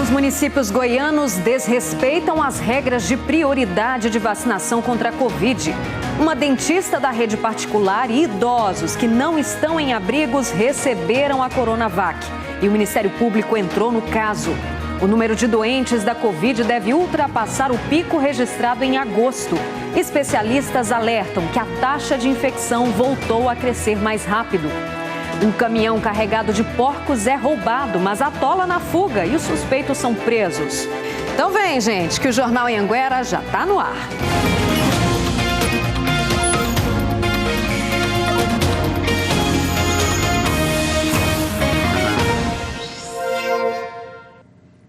Os municípios goianos desrespeitam as regras de prioridade de vacinação contra a Covid. Uma dentista da rede particular e idosos que não estão em abrigos receberam a Coronavac. E o Ministério Público entrou no caso. O número de doentes da Covid deve ultrapassar o pico registrado em agosto. Especialistas alertam que a taxa de infecção voltou a crescer mais rápido. Um caminhão carregado de porcos é roubado, mas atola na fuga e os suspeitos são presos. Então vem, gente, que o Jornal Anhanguera já está no ar.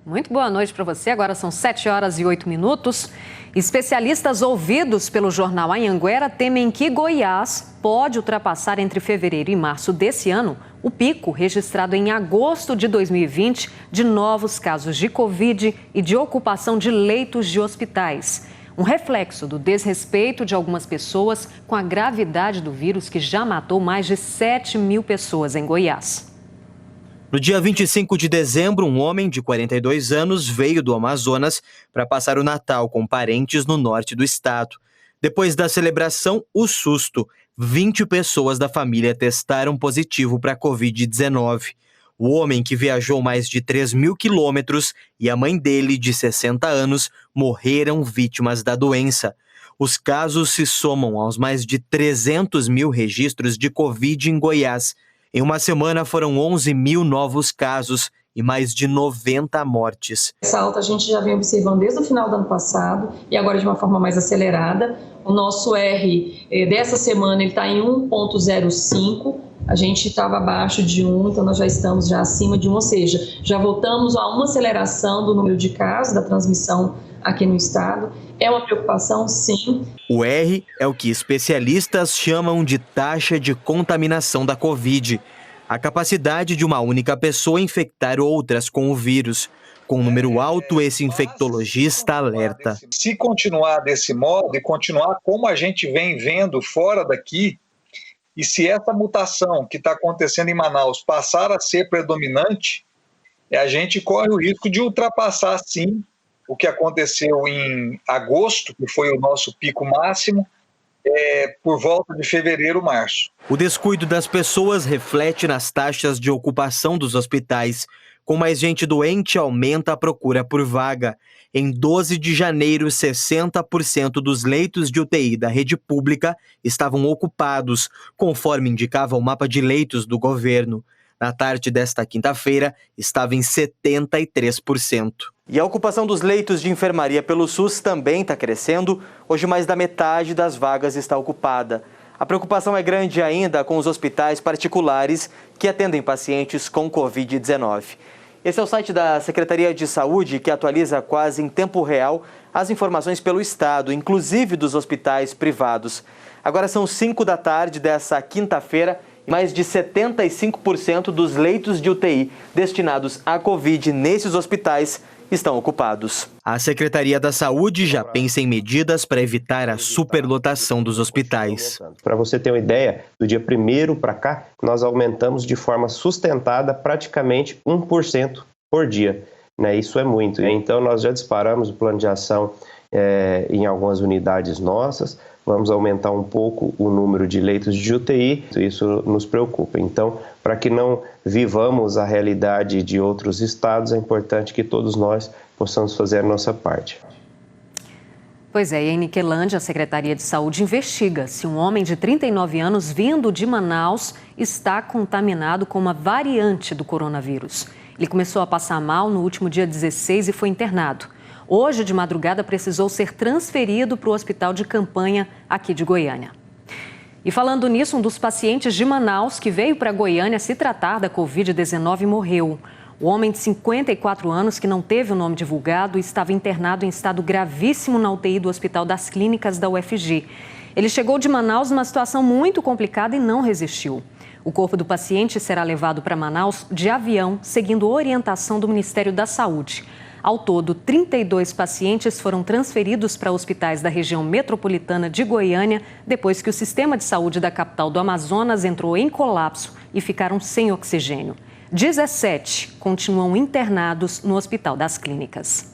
Muito boa noite para você. Agora são 7h08. Especialistas ouvidos pelo jornal Anhanguera temem que Goiás pode ultrapassar entre fevereiro e março desse ano o pico registrado em agosto de 2020 de novos casos de Covid e de ocupação de leitos de hospitais. Um reflexo do desrespeito de algumas pessoas com a gravidade do vírus que já matou mais de 7.000 pessoas em Goiás. No dia 25 de dezembro, um homem de 42 anos veio do Amazonas para passar o Natal com parentes no norte do estado. Depois da celebração, o susto. 20 pessoas da família testaram positivo para a Covid-19. O homem, que viajou mais de 3.000 quilômetros, e a mãe dele, de 60 anos, morreram vítimas da doença. Os casos se somam aos mais de 300.000 registros de Covid em Goiás. Em uma semana foram 11.000 novos casos e mais de 90 mortes. Essa alta a gente já vem observando desde o final do ano passado e agora de uma forma mais acelerada. O nosso R dessa semana está em 1,05. A gente estava abaixo de 1, então nós já estamos já acima de 1, ou seja, já voltamos a uma aceleração do número de casos, da transmissão aqui no estado. É uma preocupação, sim. O R é o que especialistas chamam de taxa de contaminação da Covid. A capacidade de uma única pessoa infectar outras com o vírus. Com um número alto, esse infectologista alerta. Se continuar desse modo e continuar como a gente vem vendo fora daqui, e se essa mutação que está acontecendo em Manaus passar a ser predominante, a gente corre o risco de ultrapassar, sim, o que aconteceu em agosto, que foi o nosso pico máximo, por volta de fevereiro, março. O descuido das pessoas reflete nas taxas de ocupação dos hospitais. Com mais gente doente, aumenta a procura por vaga. Em 12 de janeiro, 60% dos leitos de UTI da rede pública estavam ocupados, conforme indicava o mapa de leitos do governo. Na tarde desta quinta-feira, estava em 73%. E a ocupação dos leitos de enfermaria pelo SUS também está crescendo. Hoje, mais da metade das vagas está ocupada. A preocupação é grande ainda com os hospitais particulares que atendem pacientes com Covid-19. Esse é o site da Secretaria de Saúde, que atualiza quase em tempo real as informações pelo estado, inclusive dos hospitais privados. Agora são 5 da tarde dessa quinta-feira. Mais de 75% dos leitos de UTI destinados à Covid nesses hospitais estão ocupados. A Secretaria da Saúde já pensa em medidas para evitar a superlotação dos hospitais. Para você ter uma ideia, do dia 1º para cá, nós aumentamos de forma sustentada praticamente 1% por dia. Isso é muito. Então, nós já disparamos o plano de ação em algumas unidades nossas. Vamos aumentar um pouco o número de leitos de UTI, isso nos preocupa. Então, para que não vivamos a realidade de outros estados, é importante que todos nós possamos fazer a nossa parte. Pois é, e em Niquelândia, a Secretaria de Saúde investiga se um homem de 39 anos vindo de Manaus está contaminado com uma variante do coronavírus. Ele começou a passar mal no último dia 16 e foi internado. Hoje, de madrugada, precisou ser transferido para o hospital de campanha aqui de Goiânia. E falando nisso, um dos pacientes de Manaus que veio para Goiânia se tratar da Covid-19 morreu. O homem de 54 anos, que não teve o nome divulgado, estava internado em estado gravíssimo na UTI do Hospital das Clínicas da UFG. Ele chegou de Manaus numa situação muito complicada e não resistiu. O corpo do paciente será levado para Manaus de avião, seguindo orientação do Ministério da Saúde. Ao todo, 32 pacientes foram transferidos para hospitais da região metropolitana de Goiânia, depois que o sistema de saúde da capital do Amazonas entrou em colapso e ficaram sem oxigênio. 17 continuam internados no Hospital das Clínicas.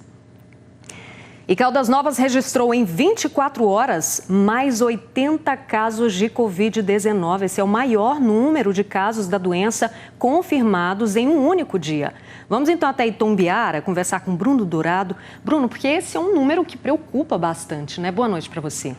E Caldas Novas registrou em 24 horas mais 80 casos de Covid-19. Esse é o maior número de casos da doença confirmados em um único dia. Vamos então até Itumbiara conversar com Bruno Dourado. Bruno, porque esse é um número que preocupa bastante, né? Boa noite para você.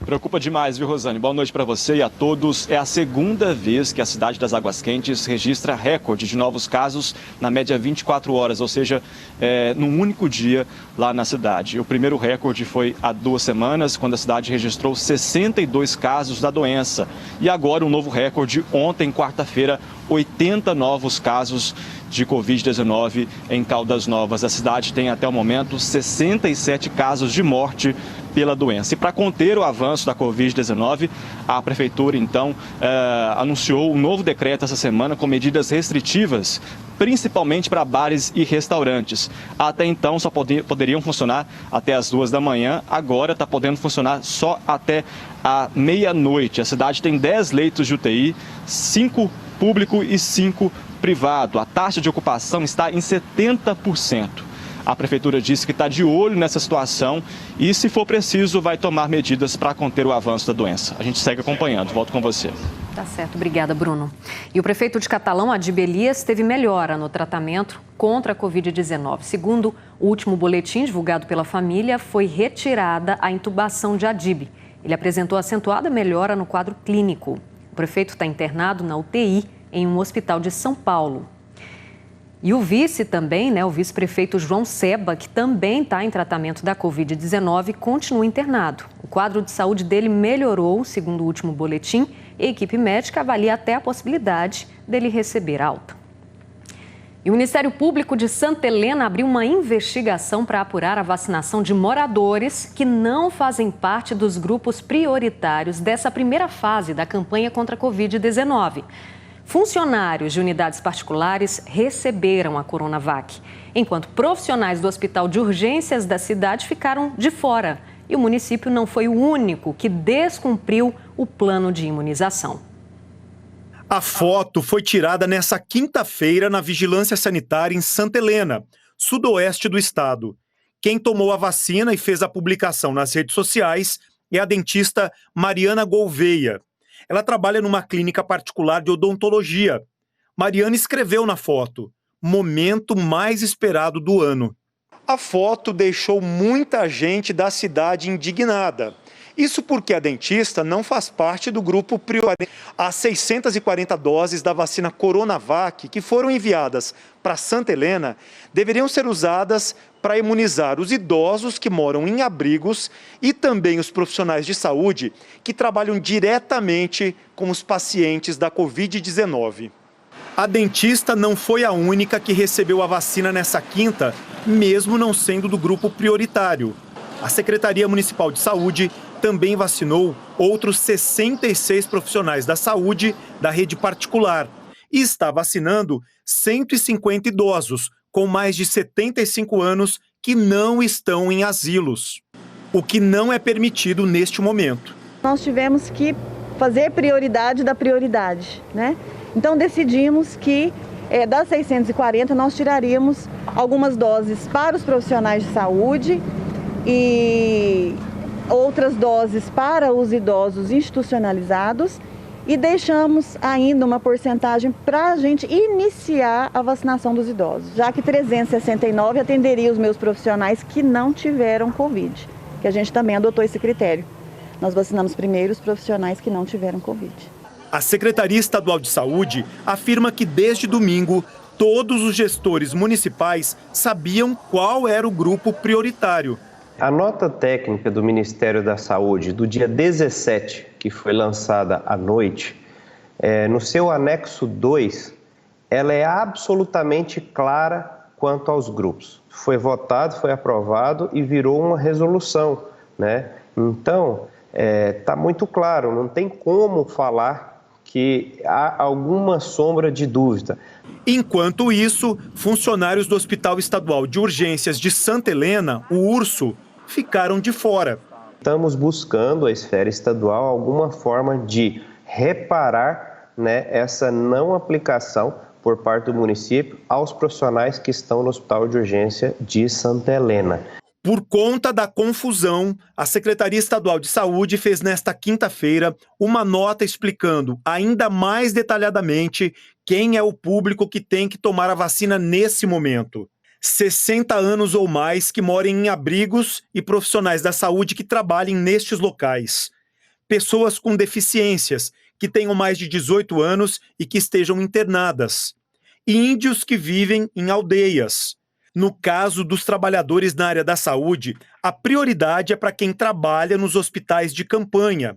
Preocupa demais, viu, Rosane? Boa noite para você e a todos. É a segunda vez que a cidade das Águas Quentes registra recorde de novos casos na média 24 horas, ou seja, num único dia lá na cidade. O primeiro recorde foi há 2 semanas, quando a cidade registrou 62 casos da doença. E agora um novo recorde, ontem, quarta-feira, 80 novos casos de Covid-19 em Caldas Novas. A cidade tem até o momento 67 casos de morte pela doença. E para conter o avanço da Covid-19, a Prefeitura, então, anunciou um novo decreto essa semana com medidas restritivas, principalmente para bares e restaurantes. Até então só poderiam funcionar até as 2 da manhã, agora está podendo funcionar só até a meia-noite. A cidade tem 10 leitos de UTI, 5 público e 5 privado. A taxa de ocupação está em 70%. A Prefeitura disse que está de olho nessa situação e, se for preciso, vai tomar medidas para conter o avanço da doença. A gente segue acompanhando. Volto com você. Tá certo. Obrigada, Bruno. E o prefeito de Catalão, Adib Elias, teve melhora no tratamento contra a Covid-19. Segundo o último boletim divulgado pela família, foi retirada a intubação de Adib. Ele apresentou acentuada melhora no quadro clínico. O prefeito está internado na UTI em um hospital de São Paulo. E o vice também, o vice-prefeito João Seba, que também está em tratamento da Covid-19, continua internado. O quadro de saúde dele melhorou, segundo o último boletim, e a equipe médica avalia até a possibilidade dele receber alta. E o Ministério Público de Santa Helena abriu uma investigação para apurar a vacinação de moradores que não fazem parte dos grupos prioritários dessa primeira fase da campanha contra a Covid-19. Funcionários de unidades particulares receberam a Coronavac, enquanto profissionais do Hospital de Urgências da cidade ficaram de fora. E o município não foi o único que descumpriu o plano de imunização. A foto foi tirada nessa quinta-feira na Vigilância Sanitária em Santa Helena, sudoeste do estado. Quem tomou a vacina e fez a publicação nas redes sociais é a dentista Mariana Gouveia. Ela trabalha numa clínica particular de odontologia. Mariana escreveu na foto: momento mais esperado do ano. A foto deixou muita gente da cidade indignada. Isso porque a dentista não faz parte do grupo prioritário. As 640 doses da vacina Coronavac que foram enviadas para Santa Helena deveriam ser usadas para imunizar os idosos que moram em abrigos e também os profissionais de saúde que trabalham diretamente com os pacientes da Covid-19. A dentista não foi a única que recebeu a vacina nessa quinta, mesmo não sendo do grupo prioritário. A Secretaria Municipal de Saúde também vacinou outros 66 profissionais da saúde da rede particular e está vacinando 150 idosos com mais de 75 anos que não estão em asilos, o que não é permitido neste momento. Nós tivemos que fazer prioridade da prioridade, né? Então decidimos que das 640 nós tiraríamos algumas doses para os profissionais de saúde e outras doses para os idosos institucionalizados e deixamos ainda uma porcentagem para a gente iniciar a vacinação dos idosos, já que 369 atenderia os meus profissionais que não tiveram Covid, que a gente também adotou esse critério. Nós vacinamos primeiro os profissionais que não tiveram Covid. A Secretaria Estadual de Saúde afirma que desde domingo todos os gestores municipais sabiam qual era o grupo prioritário. A nota técnica do Ministério da Saúde do dia 17, que foi lançada à noite, no seu anexo 2, ela é absolutamente clara quanto aos grupos. Foi votado, foi aprovado e virou uma resolução, né? Então, está muito claro, não tem como falar que há alguma sombra de dúvida. Enquanto isso, funcionários do Hospital Estadual de Urgências de Santa Helena, o URSO, ficaram de fora. Estamos buscando, a esfera estadual, alguma forma de reparar, né, essa não aplicação por parte do município aos profissionais que estão no Hospital de Urgência de Santa Helena. Por conta da confusão, a Secretaria Estadual de Saúde fez nesta quinta-feira uma nota explicando ainda mais detalhadamente quem é o público que tem que tomar a vacina nesse momento. 60 anos ou mais que morem em abrigos e profissionais da saúde que trabalhem nestes locais. Pessoas com deficiências, que tenham mais de 18 anos e que estejam internadas. E índios que vivem em aldeias. No caso dos trabalhadores na área da saúde, a prioridade é para quem trabalha nos hospitais de campanha,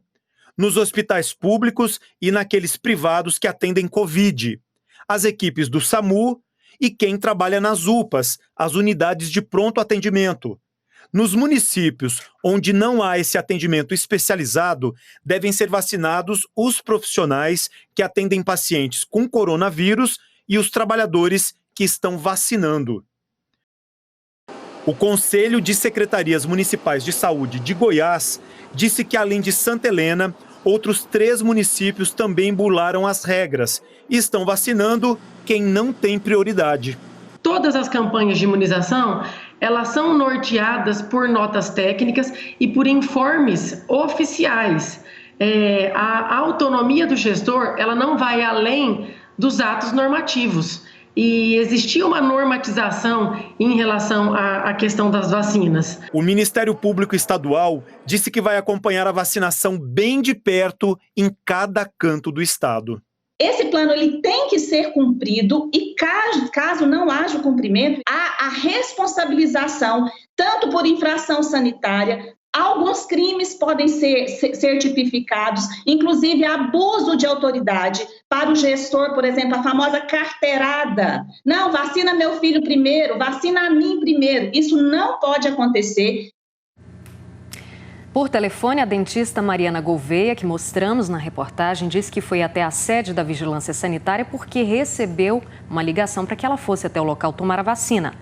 nos hospitais públicos e naqueles privados que atendem Covid, as equipes do SAMU e quem trabalha nas UPAs, as unidades de pronto atendimento. Nos municípios onde não há esse atendimento especializado, devem ser vacinados os profissionais que atendem pacientes com coronavírus e os trabalhadores que estão vacinando. O Conselho de Secretarias Municipais de Saúde de Goiás disse que, além de Santa Helena, outros 3 municípios também burlaram as regras e estão vacinando quem não tem prioridade. Todas as campanhas de imunização, elas são norteadas por notas técnicas e por informes oficiais. A autonomia do gestor, ela não vai além dos atos normativos. E existia uma normatização em relação à questão das vacinas. O Ministério Público Estadual disse que vai acompanhar a vacinação bem de perto em cada canto do estado. Esse plano ele tem que ser cumprido e caso não haja o cumprimento, há a responsabilização, tanto por infração sanitária. Alguns crimes podem ser tipificados, inclusive abuso de autoridade para o gestor, por exemplo, a famosa carteirada. Não, vacina meu filho primeiro, vacina a mim primeiro. Isso não pode acontecer. Por telefone, a dentista Mariana Gouveia, que mostramos na reportagem, disse que foi até a sede da Vigilância Sanitária porque recebeu uma ligação para que ela fosse até o local tomar a vacina.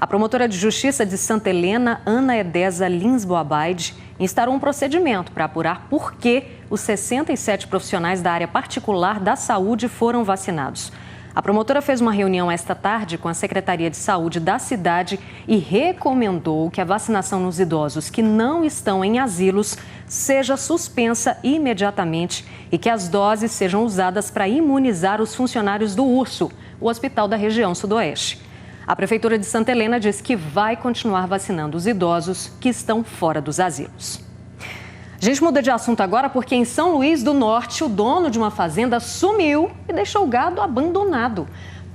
A promotora de Justiça de Santa Helena, Ana Edesa Lins Boabaide, instaurou um procedimento para apurar por que os 67 profissionais da área particular da saúde foram vacinados. A promotora fez uma reunião esta tarde com a Secretaria de Saúde da cidade e recomendou que a vacinação nos idosos que não estão em asilos seja suspensa imediatamente e que as doses sejam usadas para imunizar os funcionários do URSO, o hospital da região sudoeste. A Prefeitura de Santa Helena diz que vai continuar vacinando os idosos que estão fora dos asilos. A gente muda de assunto agora porque em São Luís do Norte, o dono de uma fazenda sumiu e deixou o gado abandonado.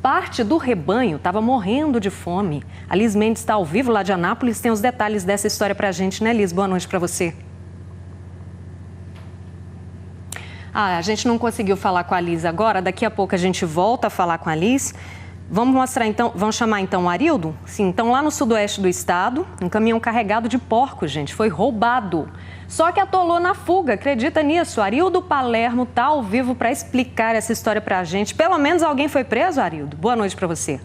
Parte do rebanho estava morrendo de fome. A Liz Mendes está ao vivo lá de Anápolis, tem os detalhes dessa história para a gente, né, Liz? Boa noite para você. A gente não conseguiu falar com a Liz agora, daqui a pouco a gente volta a falar com a Liz. Vamos chamar então o Arildo? Sim, então lá no sudoeste do estado, um caminhão carregado de porcos, gente, foi roubado. Só que atolou na fuga, acredita nisso? Arildo Palermo está ao vivo para explicar essa história para a gente. Pelo menos alguém foi preso, Arildo? Boa noite para você.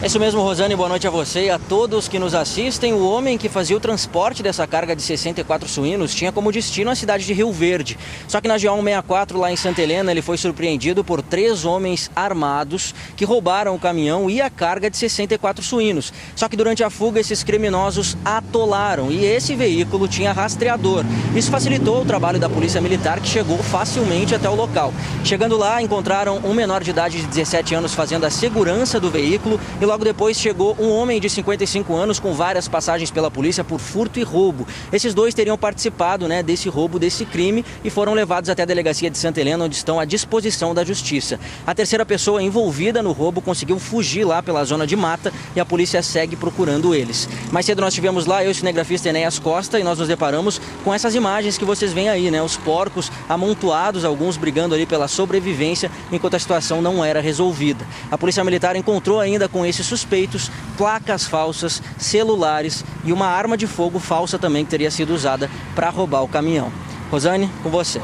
É isso mesmo, Rosane, boa noite a você e a todos que nos assistem. O homem que fazia o transporte dessa carga de 64 suínos tinha como destino a cidade de Rio Verde. Só que na GO-164, lá em Santa Helena, ele foi surpreendido por 3 homens armados que roubaram o caminhão e a carga de 64 suínos. Só que durante a fuga, esses criminosos atolaram e esse veículo tinha rastreador. Isso facilitou o trabalho da Polícia Militar, que chegou facilmente até o local. Chegando lá, encontraram um menor de idade de 17 anos fazendo a segurança do veículo e logo depois chegou um homem de 55 anos com várias passagens pela polícia por furto e roubo. Esses 2 teriam participado, desse roubo, desse crime e foram levados até a delegacia de Santa Helena, onde estão à disposição da justiça. A terceira pessoa envolvida no roubo conseguiu fugir lá pela zona de mata e a polícia segue procurando eles. Mais cedo nós estivemos lá, eu e o cinegrafista Enéas Costa, e nós nos deparamos com essas imagens que vocês veem aí, os porcos amontoados, alguns brigando ali pela sobrevivência, enquanto a situação não era resolvida. A Polícia Militar encontrou ainda com esses suspeitos placas falsas, celulares e uma arma de fogo falsa também que teria sido usada para roubar o caminhão. Rosane, com você.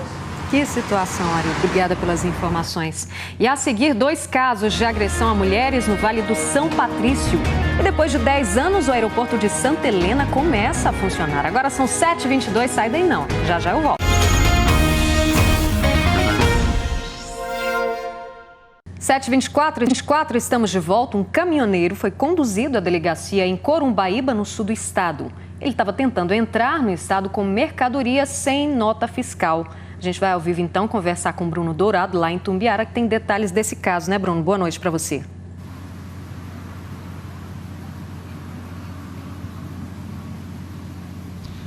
Que situação, Ari. Obrigada pelas informações. E a seguir, 2 casos de agressão a mulheres no Vale do São Patrício. E depois de 10 anos, o aeroporto de Santa Helena começa a funcionar. Agora são 7h22, sai daí não. Já já eu volto. 7h24, estamos de volta. Um caminhoneiro foi conduzido à delegacia em Corumbaíba, no sul do estado. Ele estava tentando entrar no estado com mercadoria sem nota fiscal. A gente vai ao vivo, então, conversar com o Bruno Dourado, lá em Tumbiara, que tem detalhes desse caso, né, Bruno? Boa noite para você.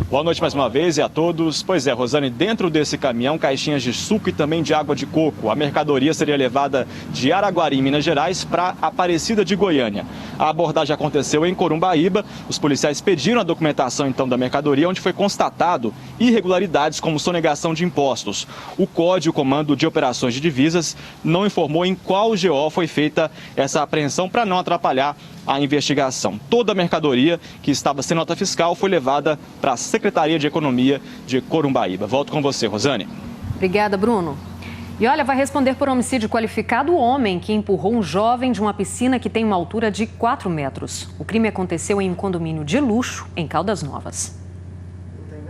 Boa noite mais uma vez e a todos. Pois é, Rosane, dentro desse caminhão, caixinhas de suco e também de água de coco. A mercadoria seria levada de Araguari, em Minas Gerais, para Aparecida de Goiânia. A abordagem aconteceu em Corumbaíba. Os policiais pediram a documentação, então, da mercadoria, onde foi constatado irregularidades como sonegação de impostos. O COD, o Comando de Operações de Divisas, não informou em qual GO foi feita essa apreensão para não atrapalhar a investigação. Toda a mercadoria que estava sem nota fiscal foi levada para a Secretaria de Economia de Corumbaíba. Volto com você, Rosane. Obrigada, Bruno. E olha, vai responder por homicídio qualificado o homem que empurrou um jovem de uma piscina que tem uma altura de 4 metros. O crime aconteceu em um condomínio de luxo em Caldas Novas.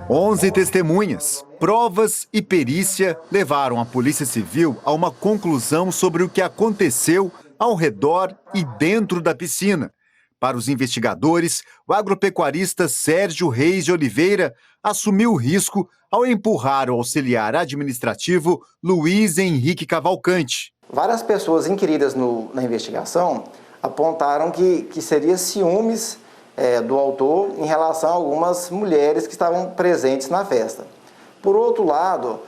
11 testemunhas, provas e perícia levaram a Polícia Civil a uma conclusão sobre o que aconteceu ao redor e dentro da piscina. Para os investigadores, o agropecuarista Sérgio Reis de Oliveira assumiu o risco ao empurrar o auxiliar administrativo Luiz Henrique Cavalcante. Várias pessoas inquiridas na investigação apontaram que seria ciúmes do autor em relação a algumas mulheres que estavam presentes na festa. Por outro lado,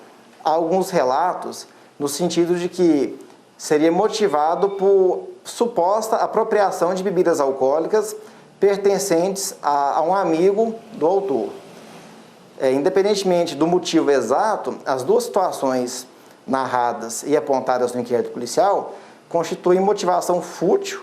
há alguns relatos no sentido de que seria motivado por suposta apropriação de bebidas alcoólicas pertencentes a um amigo do autor. Independentemente do motivo exato, as duas situações narradas e apontadas no inquérito policial constituem motivação fútil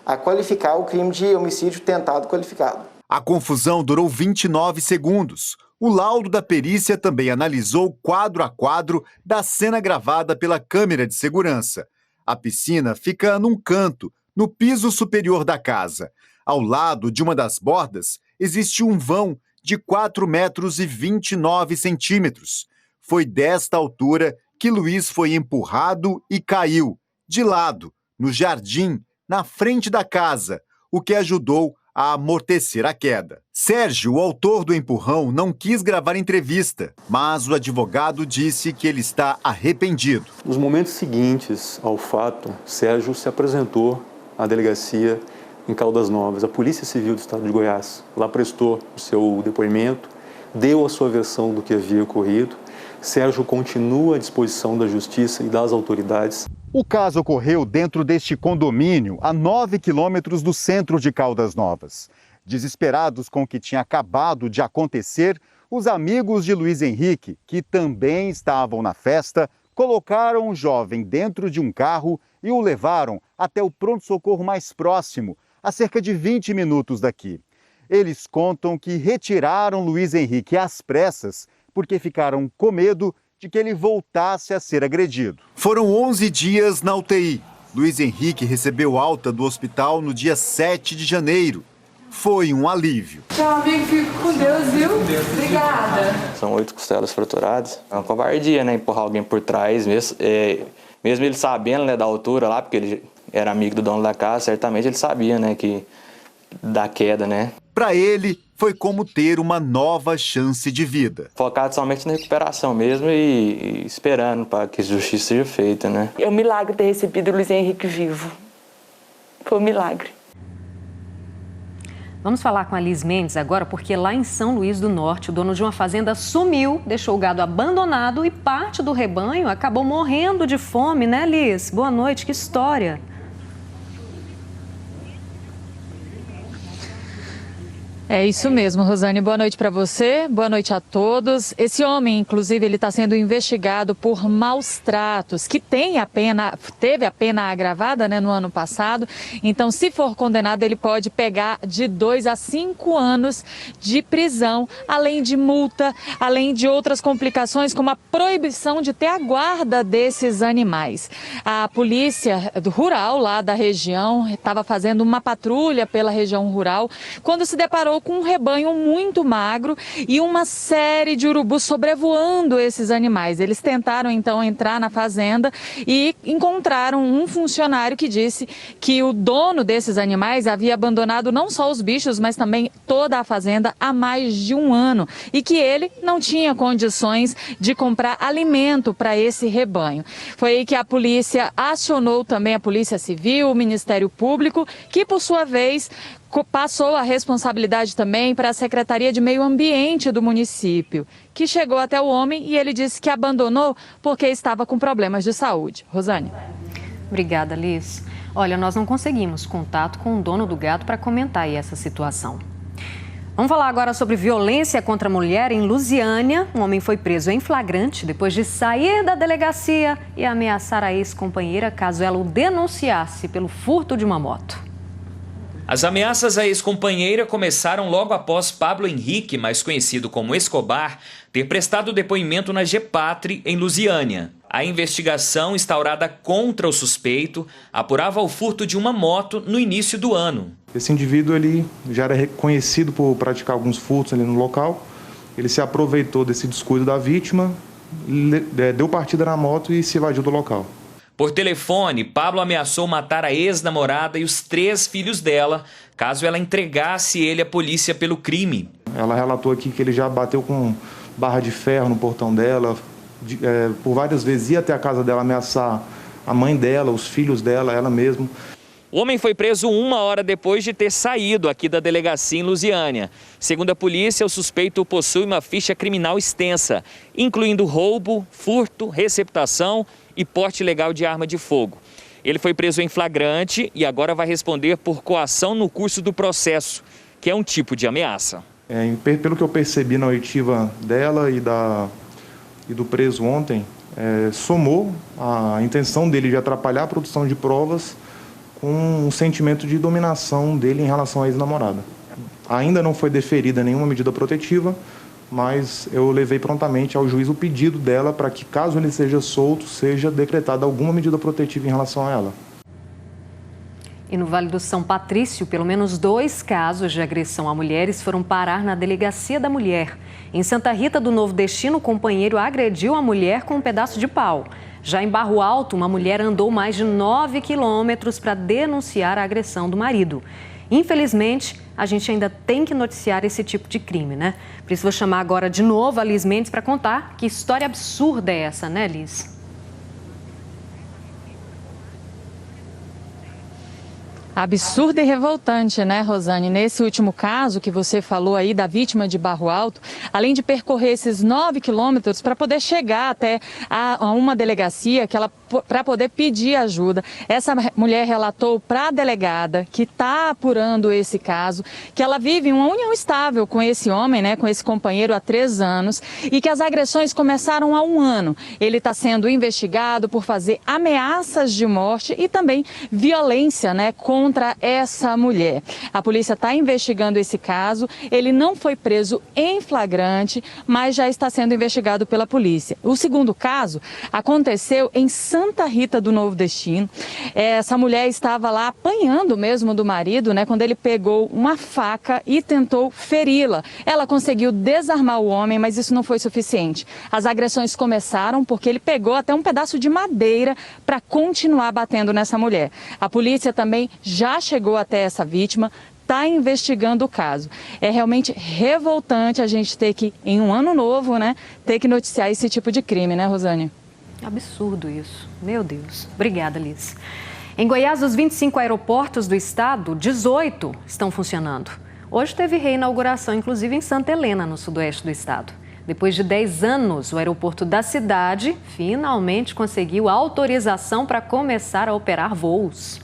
a qualificar o crime de homicídio tentado qualificado. A confusão durou 29 segundos. O laudo da perícia também analisou quadro a quadro da cena gravada pela câmera de segurança. A piscina fica num canto, no piso superior da casa. Ao lado de uma das bordas, existe um vão de 4,29 metros. Foi desta altura que Luiz foi empurrado e caiu, de lado, no jardim, na frente da casa, o que ajudou a amortecer a queda. Sérgio, o autor do empurrão, não quis gravar entrevista, mas o advogado disse que ele está arrependido. Nos momentos seguintes ao fato, Sérgio se apresentou à delegacia em Caldas Novas, a Polícia Civil do Estado de Goiás. Lá prestou o seu depoimento, deu a sua versão do que havia ocorrido. Sérgio continua à disposição da Justiça e das autoridades. O caso ocorreu dentro deste condomínio, a 9 quilômetros do centro de Caldas Novas. Desesperados com o que tinha acabado de acontecer, os amigos de Luiz Henrique, que também estavam na festa, colocaram o jovem dentro de um carro e o levaram até o pronto-socorro mais próximo, a cerca de 20 minutos daqui. Eles contam que retiraram Luiz Henrique às pressas porque ficaram com medo de que ele voltasse a ser agredido. Foram 11 dias na UTI. Luiz Henrique recebeu alta do hospital no dia 7 de janeiro. Foi um alívio. Tchau, amigo. Fico com Deus, viu? Obrigada. São 8 costelas fraturadas. É uma covardia, né? Empurrar alguém por trás, mesmo ele sabendo, né, da altura lá, porque ele era amigo do dono da casa, certamente ele sabia, né, que da queda, né? Para ele, foi como ter uma nova chance de vida. Focado somente na recuperação mesmo e esperando para que a justiça seja feita, né? É um milagre ter recebido o Luiz Henrique vivo. Foi um milagre. Vamos falar com a Liz Mendes agora, porque lá em São Luís do Norte, o dono de uma fazenda sumiu, deixou o gado abandonado e parte do rebanho acabou morrendo de fome, né, Liz? Boa noite, que história. É isso mesmo, Rosane. Boa noite para você, boa noite a todos. Esse homem, inclusive, ele está sendo investigado por maus tratos, que teve a pena agravada, né, no ano passado. Então, se for condenado, ele pode pegar de 2 a 5 anos de prisão, além de multa, além de outras complicações, como a proibição de ter a guarda desses animais. A polícia rural lá da região estava fazendo uma patrulha pela região rural quando se deparou com um rebanho muito magro e uma série de urubus sobrevoando esses animais. Eles tentaram então entrar na fazenda e encontraram um funcionário que disse que o dono desses animais havia abandonado não só os bichos, mas também toda a fazenda há mais de um ano e que ele não tinha condições de comprar alimento para esse rebanho. Foi aí que a polícia acionou também a Polícia Civil, o Ministério Público, que por sua vez passou a responsabilidade também para a Secretaria de Meio Ambiente do município, que chegou até o homem e ele disse que abandonou porque estava com problemas de saúde. Rosane. Obrigada, Liz. Olha, nós não conseguimos contato com o dono do gado para comentar aí essa situação. Vamos falar agora sobre violência contra a mulher em Lusiânia. Um homem foi preso em flagrante depois de sair da delegacia e ameaçar a ex-companheira caso ela o denunciasse pelo furto de uma moto. As ameaças à ex-companheira começaram logo após Pablo Henrique, mais conhecido como Escobar, ter prestado depoimento na Gepatri, em Lusiânia. A investigação instaurada contra o suspeito apurava o furto de uma moto no início do ano. Esse indivíduo ele já era reconhecido por praticar alguns furtos ali no local. Ele se aproveitou desse descuido da vítima, deu partida na moto e se evadiu do local. Por telefone, Pablo ameaçou matar a ex-namorada e os 3 filhos dela, caso ela entregasse ele à polícia pelo crime. Ela relatou aqui que ele já bateu com barra de ferro no portão dela, por várias vezes ia até a casa dela ameaçar a mãe dela, os filhos dela, ela mesma. O homem foi preso 1 hora depois de ter saído aqui da delegacia em Lusiânia. Segundo a polícia, o suspeito possui uma ficha criminal extensa, incluindo roubo, furto, receptação e porte ilegal de arma de fogo. Ele foi preso em flagrante e agora vai responder por coação no curso do processo, que é um tipo de ameaça. Pelo que eu percebi na oitiva dela e do preso ontem, somou a intenção dele de atrapalhar a produção de provas com um sentimento de dominação dele em relação à ex-namorada. Ainda não foi deferida nenhuma medida protetiva, mas eu levei prontamente ao juiz o pedido dela para que, caso ele seja solto, seja decretada alguma medida protetiva em relação a ela. E no Vale do São Patrício, pelo menos 2 casos de agressão a mulheres foram parar na Delegacia da Mulher. Em Santa Rita do Novo Destino, o companheiro agrediu a mulher com um pedaço de pau. Já em Barro Alto, uma mulher andou mais de 9 quilômetros para denunciar a agressão do marido. Infelizmente, a gente ainda tem que noticiar esse tipo de crime, né? Por isso vou chamar agora de novo a Liz Mendes para contar que história absurda é essa, né, Liz? Absurdo e revoltante, né, Rosane? Nesse último caso que você falou aí da vítima de Barro Alto, além de percorrer esses 9 quilômetros para poder chegar até a uma delegacia para poder pedir ajuda, essa mulher relatou para a delegada que está apurando esse caso, que ela vive uma união estável com esse homem, né, com esse companheiro há 3 anos e que as agressões começaram há 1 ano. Ele está sendo investigado por fazer ameaças de morte e também violência, né, contra essa mulher. A polícia está investigando esse caso, ele não foi preso em flagrante, mas já está sendo investigado pela polícia. O segundo caso aconteceu em Santa Rita do Novo Destino. Essa mulher estava lá apanhando mesmo do marido, né, quando ele pegou uma faca e tentou feri-la. Ela conseguiu desarmar o homem, mas isso não foi suficiente. As agressões começaram porque ele pegou até um pedaço de madeira para continuar batendo nessa mulher. A polícia também já chegou até essa vítima, está investigando o caso. É realmente revoltante a gente ter que, em um ano novo, né, ter que noticiar esse tipo de crime, né, Rosane? Absurdo isso. Meu Deus. Obrigada, Liz. Em Goiás, os 25 aeroportos do estado, 18 estão funcionando. Hoje teve reinauguração, inclusive em Santa Helena, no sudoeste do estado. Depois de 10 anos, o aeroporto da cidade finalmente conseguiu autorização para começar a operar voos.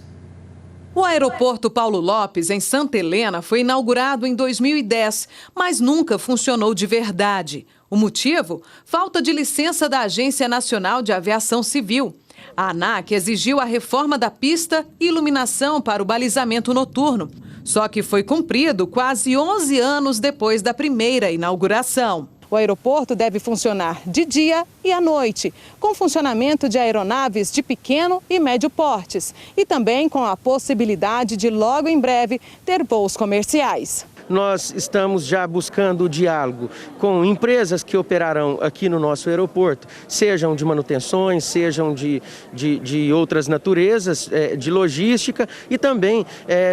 O aeroporto Paulo Lopes, em Santa Helena, foi inaugurado em 2010, mas nunca funcionou de verdade. O motivo? Falta de licença da Agência Nacional de Aviação Civil. A ANAC exigiu a reforma da pista e iluminação para o balizamento noturno. Só que foi cumprido quase 11 anos depois da primeira inauguração. O aeroporto deve funcionar de dia e à noite, com funcionamento de aeronaves de pequeno e médio portes e também com a possibilidade de, logo em breve, ter voos comerciais. Nós estamos já buscando o diálogo com empresas que operarão aqui no nosso aeroporto, sejam de manutenções, sejam de outras naturezas, de logística e também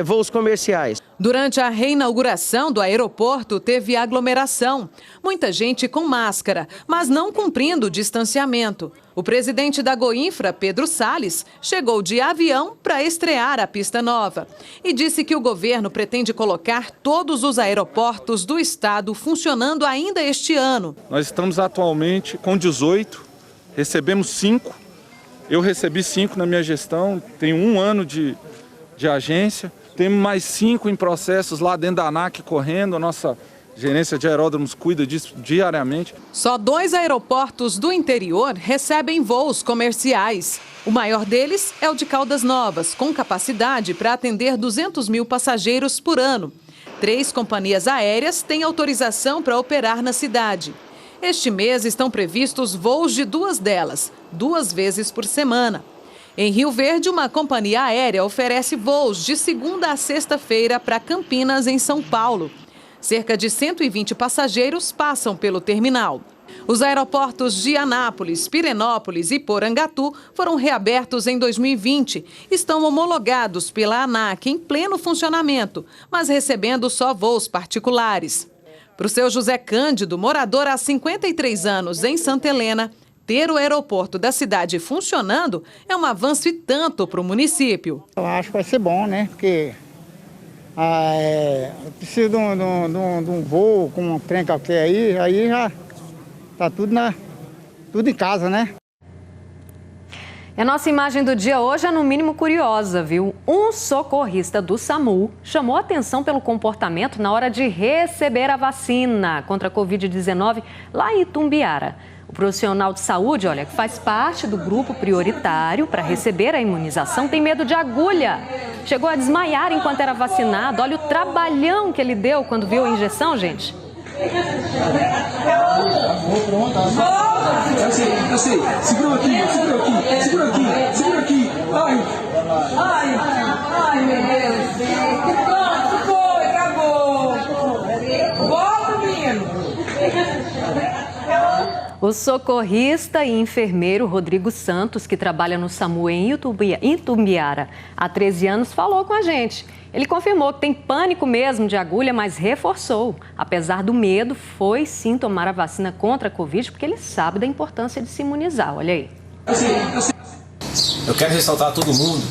voos comerciais. Durante a reinauguração do aeroporto, teve aglomeração. Muita gente com máscara, mas não cumprindo o distanciamento. O presidente da Goinfra, Pedro Salles, chegou de avião para estrear a pista nova e disse que o governo pretende colocar todos os aeroportos do estado funcionando ainda este ano. Nós estamos atualmente com 18, recebemos 5. Eu recebi 5 na minha gestão, tenho 1 ano de agência. Temos mais 5 em processos lá dentro da ANAC correndo, a nossa gerência de aeródromos cuida disso diariamente. Só 2 aeroportos do interior recebem voos comerciais. O maior deles é o de Caldas Novas, com capacidade para atender 200 mil passageiros por ano. 3 companhias aéreas têm autorização para operar na cidade. Este mês estão previstos voos de 2 delas, 2 vezes por semana. Em Rio Verde, uma companhia aérea oferece voos de segunda a sexta-feira para Campinas, em São Paulo. Cerca de 120 passageiros passam pelo terminal. Os aeroportos de Anápolis, Pirenópolis e Porangatu foram reabertos em 2020. Estão homologados pela ANAC em pleno funcionamento, mas recebendo só voos particulares. Para o seu José Cândido, morador há 53 anos em Santa Helena, ter o aeroporto da cidade funcionando é um avanço e tanto para o município. Eu acho que vai ser bom, né? Porque precisa de um voo com um trem qualquer aí já tá tudo em casa, né? A nossa imagem do dia hoje é no mínimo curiosa, viu? Um socorrista do SAMU chamou atenção pelo comportamento na hora de receber a vacina contra a Covid-19 lá em Itumbiara. O profissional de saúde, olha, que faz parte do grupo prioritário para receber a imunização, tem medo de agulha. Chegou a desmaiar enquanto era vacinado. Olha o trabalhão que ele deu quando viu a injeção, gente. Eu sei. Segura aqui. Ai, meu Deus. Pronto, acabou. Volta, menino. O socorrista e enfermeiro Rodrigo Santos, que trabalha no SAMU em Itumbiara há 13 anos, falou com a gente. Ele confirmou que tem pânico mesmo de agulha, mas reforçou. Apesar do medo, foi sim tomar a vacina contra a Covid, porque ele sabe da importância de se imunizar. Olha aí. Eu quero ressaltar a todo mundo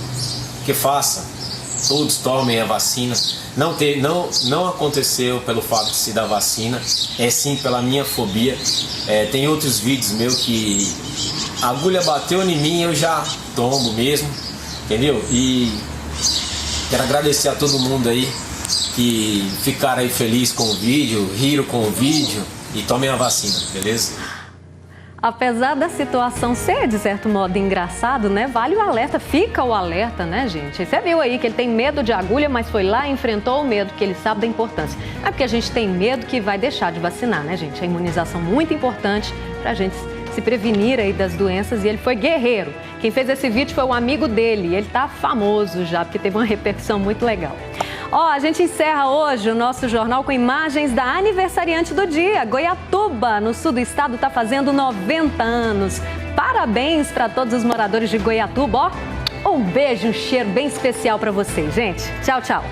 que faça, todos tomem a vacina. Não aconteceu pelo fato de se dar vacina, é sim pela minha fobia. Tem outros vídeos meus que a agulha bateu em mim, eu já tomo mesmo, entendeu? E quero agradecer a todo mundo aí que ficaram aí felizes com o vídeo, riram com o vídeo e tomem a vacina, beleza? Apesar da situação ser, de certo modo, engraçado, né? Vale o alerta, fica o alerta, né, gente? Você viu aí que ele tem medo de agulha, mas foi lá e enfrentou o medo, que ele sabe da importância. É porque a gente tem medo que vai deixar de vacinar, né, gente? A imunização é muito importante pra gente se prevenir aí das doenças e ele foi guerreiro. Quem fez esse vídeo foi um amigo dele, ele tá famoso já, porque teve uma repercussão muito legal. A gente encerra hoje o nosso jornal com imagens da aniversariante do dia. Goiatuba, no sul do estado, está fazendo 90 anos. Parabéns para todos os moradores de Goiatuba. Um beijo, um cheiro bem especial para vocês, gente. Tchau, tchau.